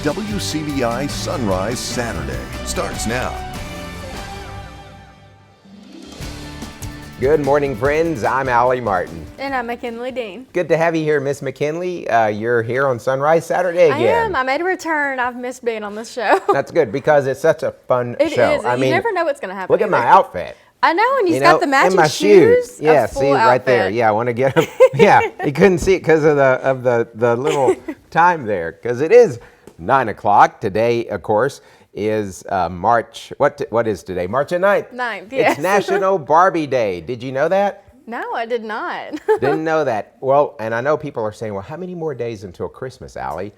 WCBI Sunrise Saturday starts now. Good morning, friends. I'm Allie Martin. And I'm McKinley Dean. Good to have you here, Miss McKinley. You're here on Sunrise Saturday again. I am. I made a return. I've missed being on this show. That's good because it's such a fun show. It is. You never know what's going to happen. Look at my outfit. I know, and he's got the matching and my shoes. Yeah, see right there. Yeah, I want to get them. Yeah, you couldn't see it because of the little time there. Because it is 9 o'clock today. Of course, is March. What is today? March the 9th. 9th. Yes. It's National Barbie Day. Did you know that? No, I did not. Didn't know that. Well, and I know people are saying, well, how many more days until Christmas, Allie?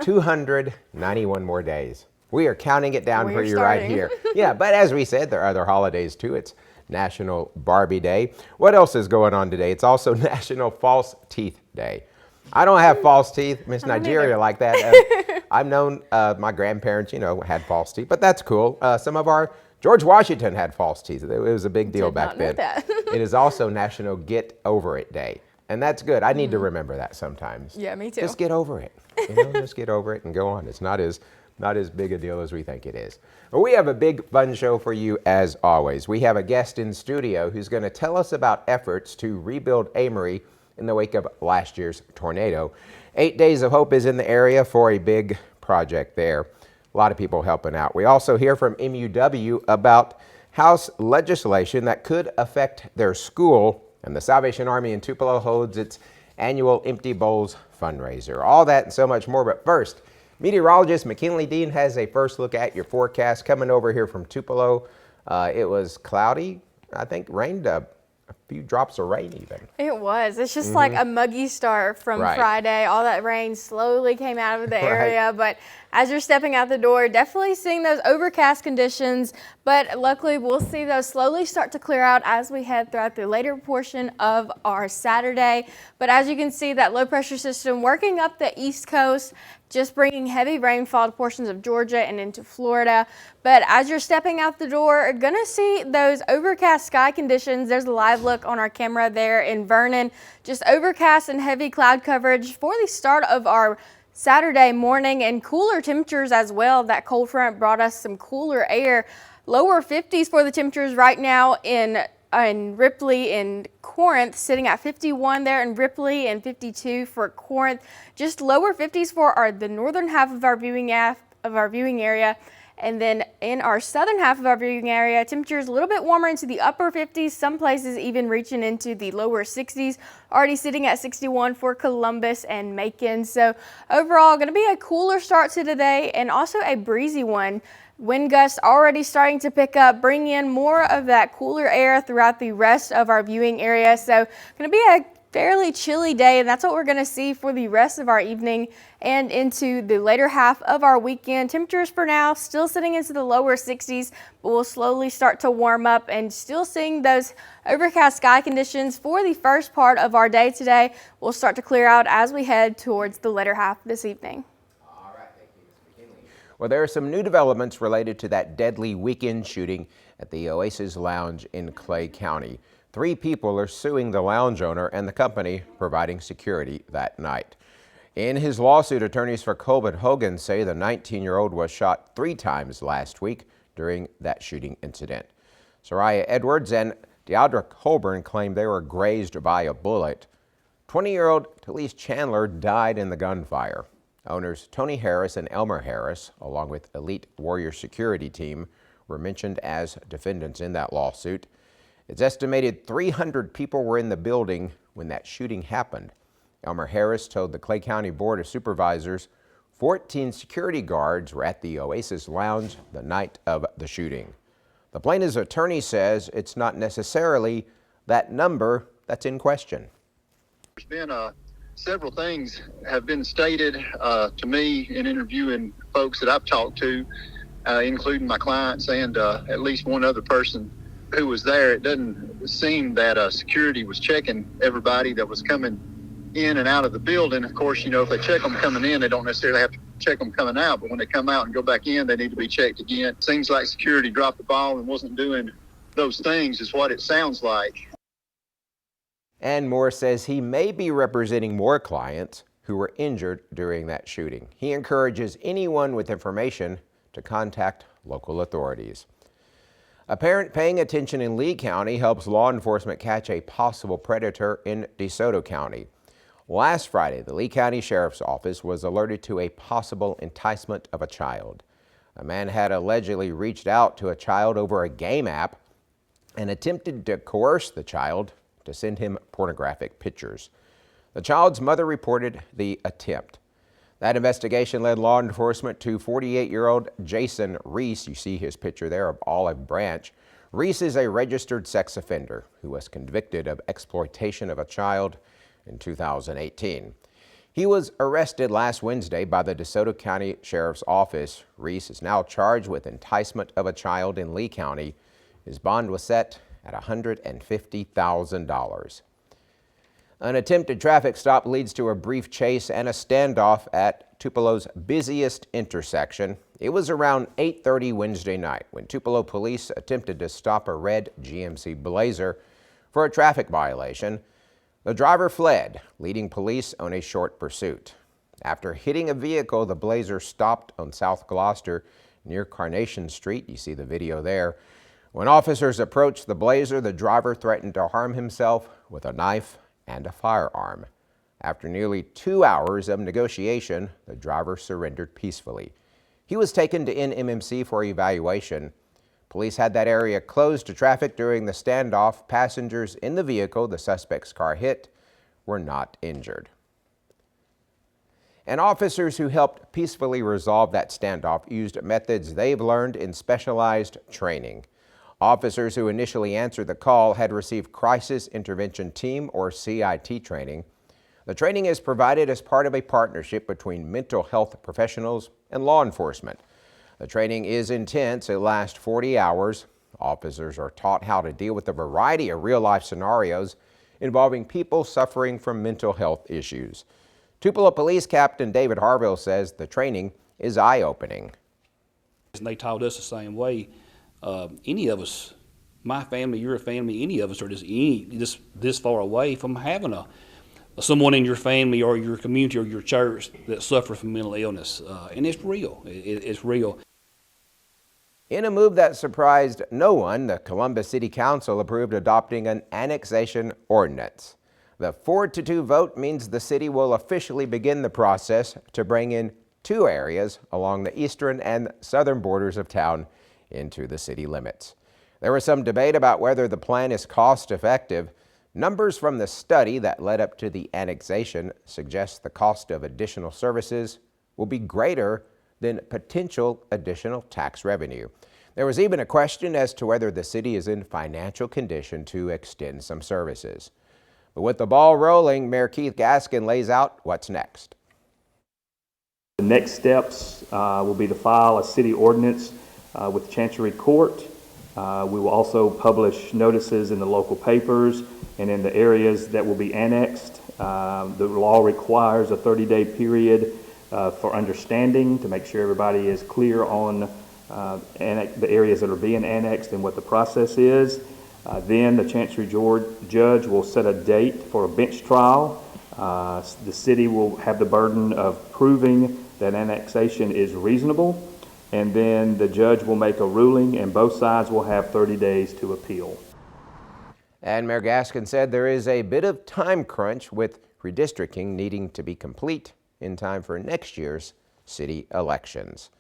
291 more days. We are counting it down for you right here. Yeah, but as we said, there are other holidays too. It's National Barbie Day. What else is going on today? It's also National False Teeth Day. I don't have false teeth, Miss Nigeria, like that. I've known my grandparents, had false teeth, but that's cool. Some of our George Washington had false teeth. It was a big deal back then. It is also National Get Over It Day, and that's good. I need to remember that sometimes. Yeah, me too. Just get over it. Just get over it and go on. It's not as big a deal as we think it is. But we have a big fun show for you as always. We have a guest in studio who's going to tell us about efforts to rebuild Amory in the wake of last year's tornado. 8 Days of Hope is in the area for a big project there. A lot of people helping out. We also hear from MUW about House legislation that could affect their school, and the Salvation Army in Tupelo holds its annual Empty Bowls fundraiser. All that and so much more, but first, meteorologist McKinley Dean has a first look at your forecast coming over here from Tupelo. It was cloudy, I think rained a few drops of rain even. It was. It's just like a muggy start from Friday. All that rain slowly came out of the area, but as you're stepping out the door, definitely seeing those overcast conditions, but luckily we'll see those slowly start to clear out as we head throughout the later portion of our Saturday. But as you can see, that low pressure system working up the East Coast, just bringing heavy rainfall to portions of Georgia and into Florida. But as you're stepping out the door, you're gonna see those overcast sky conditions. There's a live look on our camera there in Vernon. Just overcast and heavy cloud coverage for the start of our Saturday morning, and cooler temperatures as well. That cold front brought us some cooler air. Lower 50s for the temperatures right now in Ripley and Corinth, sitting at 51 there in Ripley and 52 for Corinth. Just lower 50s for the northern half of our viewing area. And then in our southern half of our viewing area, temperatures a little bit warmer into the upper 50s, some places even reaching into the lower 60s, already sitting at 61 for Columbus and Macon. So overall, going to be a cooler start to today and also a breezy one. Wind gusts already starting to pick up, bring in more of that cooler air throughout the rest of our viewing area. So going to be a fairly chilly day, and that's what we're going to see for the rest of our evening and into the later half of our weekend. Temperatures for now still sitting into the lower 60s, but we'll slowly start to warm up, and still seeing those overcast sky conditions for the first part of our day today. We'll start to clear out as we head towards the later half this evening. All right, thank you, Ms. McKinley. Well, there are some new developments related to that deadly weekend shooting at the Oasis Lounge in Clay County. 3 people are suing the lounge owner and the company providing security that night. In his lawsuit, attorneys for Colbert Hogan say the 19-year-old was shot 3 times last week during that shooting incident. Soraya Edwards and Deidre Colburn claim they were grazed by a bullet. 20-year-old Talise Chandler died in the gunfire. Owners Tony Harris and Elmer Harris, along with Elite Warrior Security Team, were mentioned as defendants in that lawsuit. It's estimated 300 people were in the building when that shooting happened. Elmer Harris told the Clay County Board of Supervisors 14 security guards were at the Oasis Lounge the night of the shooting. The plaintiff's attorney says it's not necessarily that number that's in question. There's been several things have been stated to me in interviewing folks that I've talked to, including my clients and at least one other person who was there. It doesn't seem that security was checking everybody that was coming in and out of the building. Of course, if they check them coming in, they don't necessarily have to check them coming out, but when they come out and go back in, they need to be checked again. Seems like security dropped the ball and wasn't doing those things, is what it sounds like. And Moore says he may be representing more clients who were injured during that shooting. He encourages anyone with information to contact local authorities. A parent paying attention in Lee County helps law enforcement catch a possible predator in DeSoto County. Last Friday, the Lee County Sheriff's Office was alerted to a possible enticement of a child. A man had allegedly reached out to a child over a game app and attempted to coerce the child to send him pornographic pictures. The child's mother reported the attempt. That investigation led law enforcement to 48-year-old Jason Reese. You see his picture there of Olive Branch. Reese is a registered sex offender who was convicted of exploitation of a child in 2018. He was arrested last Wednesday by the DeSoto County Sheriff's Office. Reese is now charged with enticement of a child in Lee County. His bond was set at $150,000. An attempted traffic stop leads to a brief chase and a standoff at Tupelo's busiest intersection. It was around 8:30 Wednesday night when Tupelo police attempted to stop a red GMC Blazer for a traffic violation. The driver fled, leading police on a short pursuit. After hitting a vehicle, the Blazer stopped on South Gloucester near Carnation Street. You see the video there. When officers approached the Blazer, the driver threatened to harm himself with a knife and a firearm. After nearly 2 hours of negotiation, the driver surrendered peacefully. He was taken to NMMC for evaluation. Police had that area closed to traffic during the standoff. Passengers in the vehicle the suspect's car hit were not injured. And officers who helped peacefully resolve that standoff used methods they've learned in specialized training. Officers who initially answered the call had received Crisis Intervention Team or CIT training. The training is provided as part of a partnership between mental health professionals and law enforcement. The training is intense. It lasts 40 hours. Officers are taught how to deal with a variety of real-life scenarios involving people suffering from mental health issues. Tupelo Police Captain David Harville says the training is eye-opening. And they taught us the same way. Any of us, my family, your family, any of us are just this far away from having someone in your family or your community or your church that suffers from mental illness, and it's real. It's real. In a move that surprised no one, the Columbus City Council approved adopting an annexation ordinance. The 4-2 vote means the city will officially begin the process to bring in 2 areas along the eastern and southern borders of town into the city limits. There was some debate about whether the plan is cost-effective. Numbers from the study that led up to the annexation suggest the cost of additional services will be greater than potential additional tax revenue. There was even a question as to whether the city is in financial condition to extend some services. But with the ball rolling, Mayor Keith Gaskin lays out what's next. The next steps will be to file a city ordinance with Chancery Court. We will also publish notices in the local papers and in the areas that will be annexed. The law requires a 30-day period for understanding to make sure everybody is clear on the areas that are being annexed and what the process is. Then the Chancery judge will set a date for a bench trial. The city will have the burden of proving that annexation is reasonable, and then the judge will make a ruling and both sides will have 30 days to appeal. And Mayor Gaskin said there is a bit of time crunch with redistricting needing to be complete in time for next year's city elections.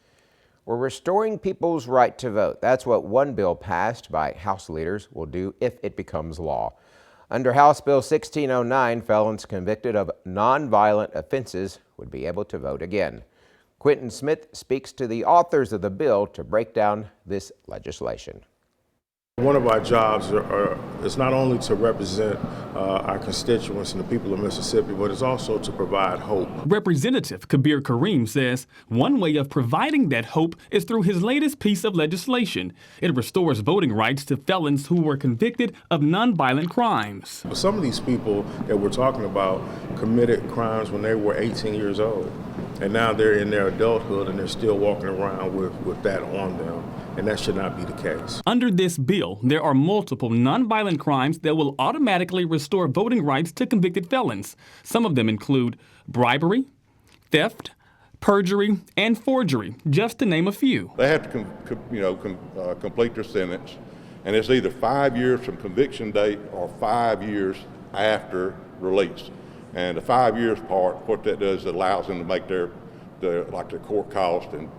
We're restoring people's right to vote. That's what one bill passed by House leaders will do if it becomes law. Under House Bill 1609, felons convicted of nonviolent offenses would be able to vote again. Quentin Smith speaks to the authors of the bill to break down this legislation. One of our jobs is not only to represent our constituents and the people of Mississippi, but it's also to provide hope. Representative Kabir Kareem says one way of providing that hope is through his latest piece of legislation. It restores voting rights to felons who were convicted of nonviolent crimes. Some of these people that we're talking about committed crimes when they were 18 years old. And now they're in their adulthood and they're still walking around with that on them. And that should not be the case. Under this bill, there are multiple nonviolent crimes that will automatically restore voting rights to convicted felons. Some of them include bribery, theft, perjury, and forgery, just to name a few. They have to complete their sentence, and it's either 5 years from conviction date or 5 years after release. And the 5 years part, what that does, it allows them to make their court cost and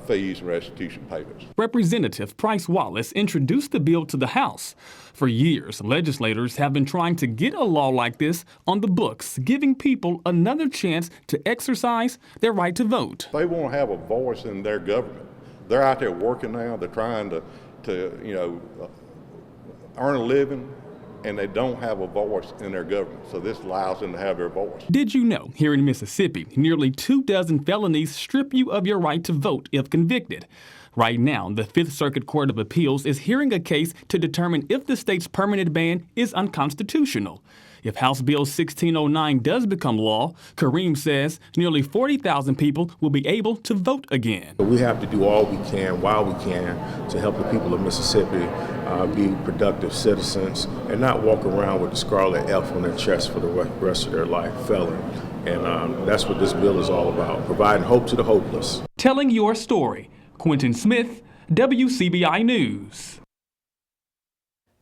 fees and restitution payments. Representative Price Wallace introduced the bill to the House. For years, legislators have been trying to get a law like this on the books, giving people another chance to exercise their right to vote. They want to have a voice in their government. They're out there working now. They're trying to earn a living, and they don't have a voice in their government. So this allows them to have their voice. Did you know, here in Mississippi, nearly 24 felonies strip you of your right to vote if convicted? Right now, the Fifth Circuit Court of Appeals is hearing a case to determine if the state's permanent ban is unconstitutional. If House Bill 1609 does become law, Kareem says nearly 40,000 people will be able to vote again. We have to do all we can while we can to help the people of Mississippi be productive citizens and not walk around with the scarlet F on their chest for the rest of their life, felon. And that's what this bill is all about, providing hope to the hopeless. Telling your story, Quentin Smith, WCBI News.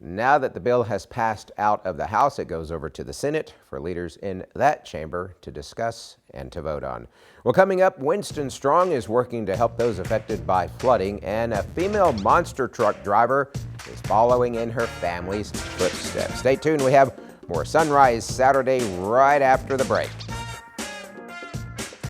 Now that the bill has passed out of the House, it goes over to the Senate for leaders in that chamber to discuss and to vote on. Well, coming up, Winston Strong is working to help those affected by flooding, and a female monster truck driver is following in her family's footsteps. Stay tuned. We have more Sunrise Saturday right after the break.